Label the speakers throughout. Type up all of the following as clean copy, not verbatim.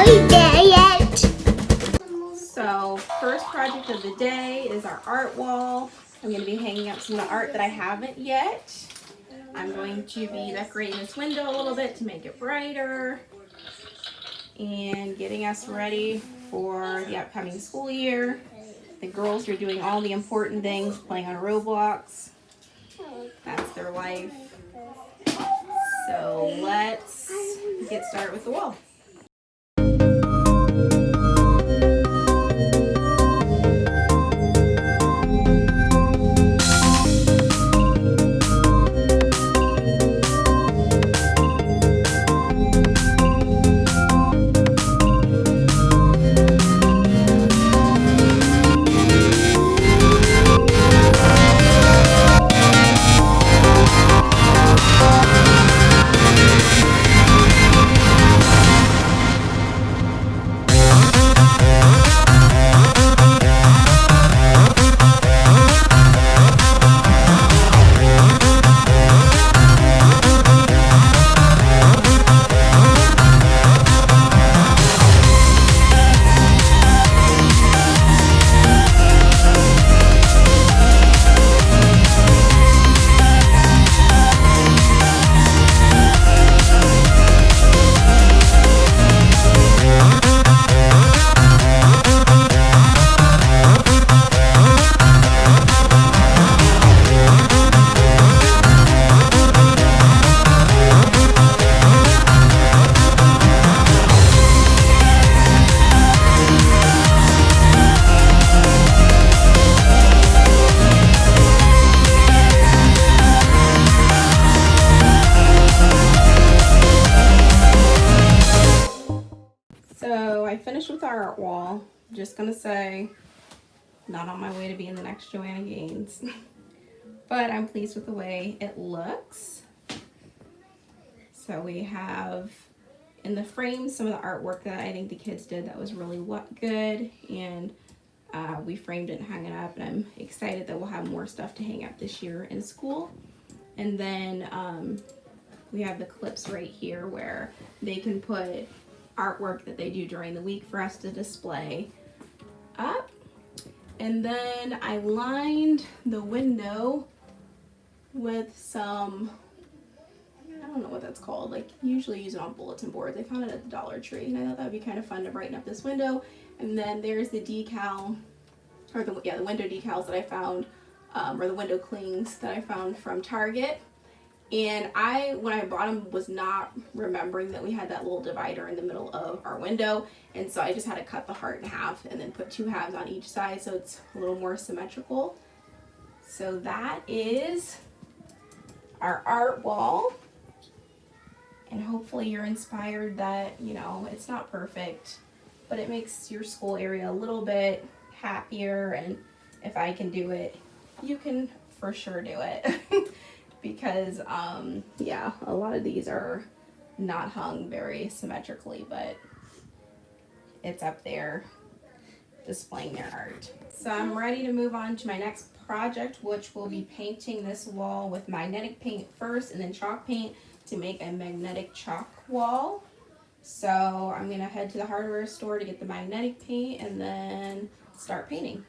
Speaker 1: quite there yet.
Speaker 2: So first project of the day is our art wall. I'm going to be hanging up some of the art that I haven't yet. I'm going to be decorating this window a little bit to make it brighter and getting us ready for the upcoming school year. The girls are doing all the important things, playing on Roblox. That's their life. So let's get started with the wall. So I finished with our art wall. Just gonna say, not on my way to being the next Joanna Gaines, but I'm pleased with the way it looks. So we have in the frame some of the artwork that I think the kids did that was really good, and we framed it and hung it up, and I'm excited that we'll have more stuff to hang up this year in school. And then we have the clips right here where they can put artwork that they do during the week for us to display up. And then I lined the window with some, I don't know what that's called, like usually use it on bulletin boards. I found it at the Dollar Tree, and I thought that would be kind of fun to brighten up this window. And then there's the decal, or the window decals that I found, or the window clings that I found from Target. And when I bought them, was not remembering that we had that little divider in the middle of our window, and so I just had to cut the heart in half and then put two halves on each side so it's a little more symmetrical. So that is our art wall, and hopefully you're inspired that, you know, it's not perfect, but it makes your school area a little bit happier, and if I can do it, you can for sure do it. Because yeah, a lot of these are not hung very symmetrically, but it's up there displaying their art. So I'm ready to move on to my next project, which will be painting this wall with magnetic paint first and then chalk paint to make a magnetic chalk wall. So I'm gonna head to the hardware store to get the magnetic paint and then start painting.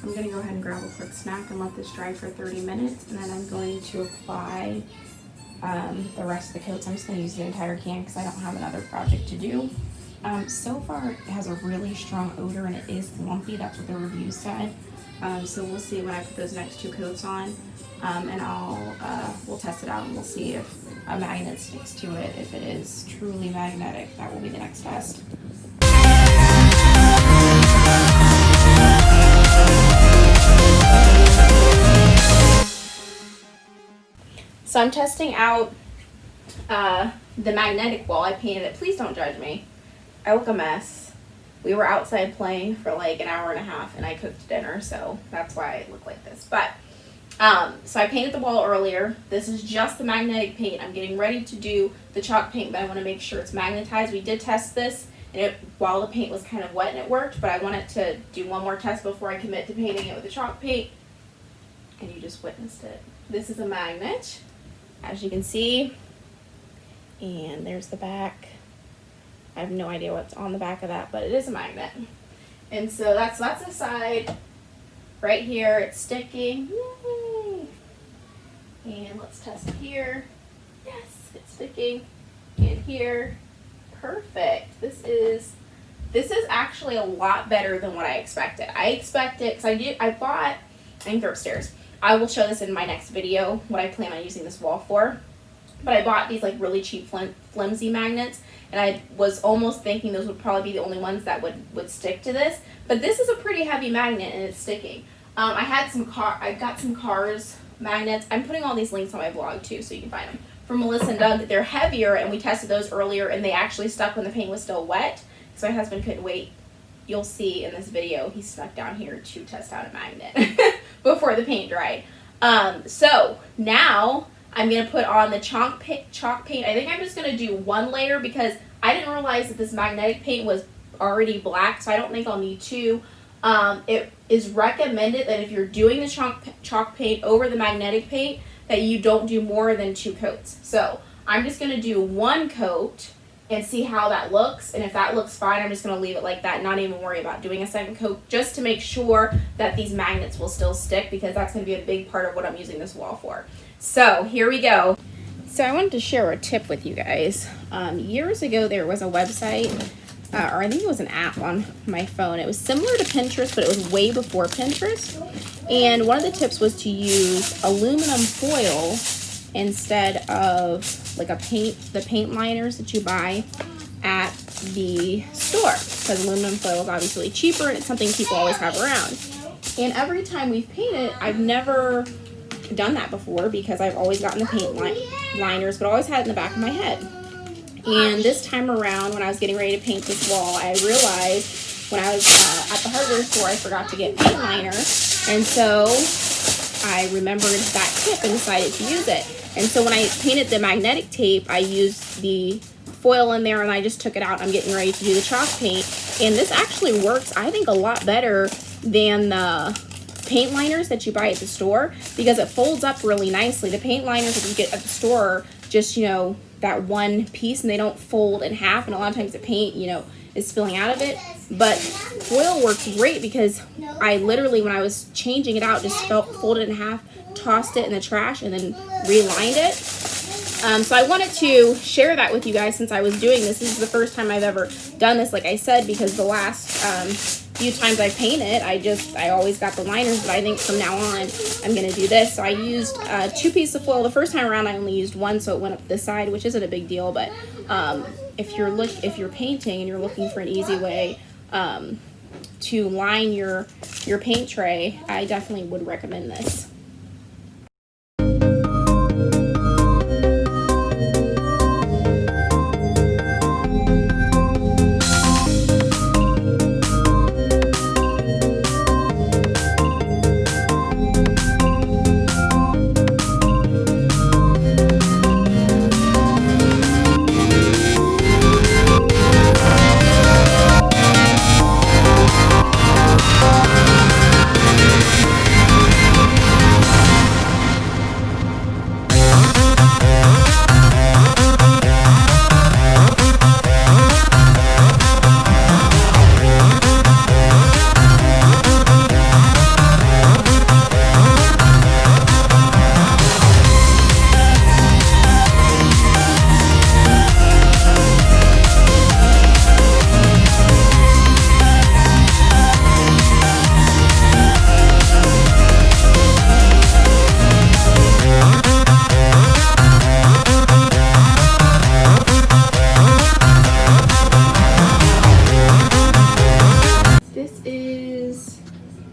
Speaker 2: I'm gonna go ahead and grab a quick snack and let this dry for 30 minutes, and then I'm going to apply the rest of the coats. I'm just gonna use the entire can because I don't have another project to do. So far it has a really strong odor and it is lumpy, that's what the review said. So we'll see when I put those next 2 coats on, and we'll test it out and we'll see if a magnet sticks to it. If it is truly magnetic, that will be the next test. So I'm testing out the magnetic wall. I painted it. Please don't judge me. I look a mess. We were outside playing for like an hour and a half and I cooked dinner, so that's why I look like this. But so I painted the wall earlier. This is just the magnetic paint. I'm getting ready to do the chalk paint, but I want to make sure it's magnetized. We did test this and while the paint was kind of wet and it worked, but I wanted to do one more test before I commit to painting it with the chalk paint. And you just witnessed it. This is a magnet, as you can see, and there's the back. I have no idea what's on the back of that, but it is a magnet. And so that's the side. Right here, it's sticking. Yay! And let's test here. Yes, it's sticking. And here, perfect. This is actually a lot better than what I expected. I expected, because I think they're upstairs. I will show this in my next video, what I plan on using this wall for. But I bought these like really cheap flimsy magnets, and I was almost thinking those would probably be the only ones that would stick to this. But this is a pretty heavy magnet and it's sticking. I got some cars magnets. I'm putting all these links on my blog too, so you can find them. From Melissa and Doug, they're heavier, and we tested those earlier, and they actually stuck when the paint was still wet. So my husband couldn't wait. You'll see in this video, he snuck down here to test out a magnet before the paint dried. So now I'm going to put on the chalk paint. I think I'm just going to do 1 layer because I didn't realize that this magnetic paint was already black, so I don't think I'll need 2. It is recommended that if you're doing the chalk paint over the magnetic paint, that you don't do more than 2 coats. So I'm just going to do 1 coat and see how that looks, and if that looks fine, I'm just going to leave it like that, not even worry about doing a second coat, just to make sure that these magnets will still stick, because that's going to be a big part of what I'm using this wall for. So here we go. So I wanted to share a tip with you guys. Years ago there was a website, or I think it was an app on my phone. It was similar to Pinterest, but it was way before Pinterest. And one of the tips was to use aluminum foil instead of like the paint liners that you buy at the store, because aluminum foil is obviously cheaper and it's something people always have around. And every time we've painted, I've never done that before because I've always gotten the paint liners, but always had it in the back of my head. And this time around, when I was getting ready to paint this wall, I realized when I was at the hardware store, I forgot to get paint liner, and so I remembered that tip and decided to use it. And so when I painted the magnetic tape, I used the foil in there and I just took it out. I'm getting ready to do the chalk paint, and this actually works, I think, a lot better than the paint liners that you buy at the store, because it folds up really nicely. The paint liners that you get at the store are just, you know, that one piece, and they don't fold in half, and a lot of times the paint, you know, is spilling out of it. But foil works great because I literally, when I was changing it out, just folded it in half, tossed it in the trash, and then relined it. So I wanted to share that with you guys since I was doing this. This is the first time I've ever done this, like I said, because the last few times I painted, I always got the liners, but I think from now on I'm going to do this. So I used 2 pieces of foil. The first time around I only used 1, so it went up this side, which isn't a big deal, but if you're painting and you're looking for an easy way to line your paint tray, I definitely would recommend this.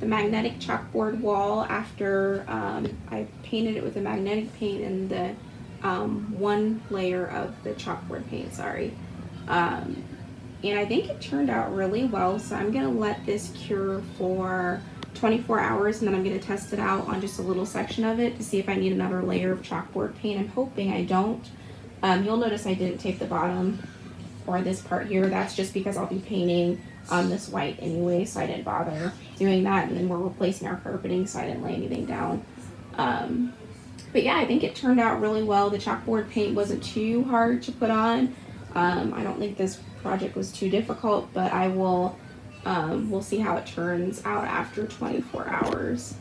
Speaker 2: the magnetic chalkboard wall after I painted it with the magnetic paint and the one layer of the chalkboard paint, sorry. And I think it turned out really well, so I'm gonna let this cure for 24 hours and then I'm gonna test it out on just a little section of it to see if I need another layer of chalkboard paint. I'm hoping I don't. You'll notice I didn't tape the bottom or this part here. That's just because I'll be painting on this white anyway, so I didn't bother doing that. And then we're replacing our carpeting, so I didn't lay anything down. But yeah, I think it turned out really well. The chalkboard paint wasn't too hard to put on. I don't think this project was too difficult, but I will we'll see how it turns out after 24 hours.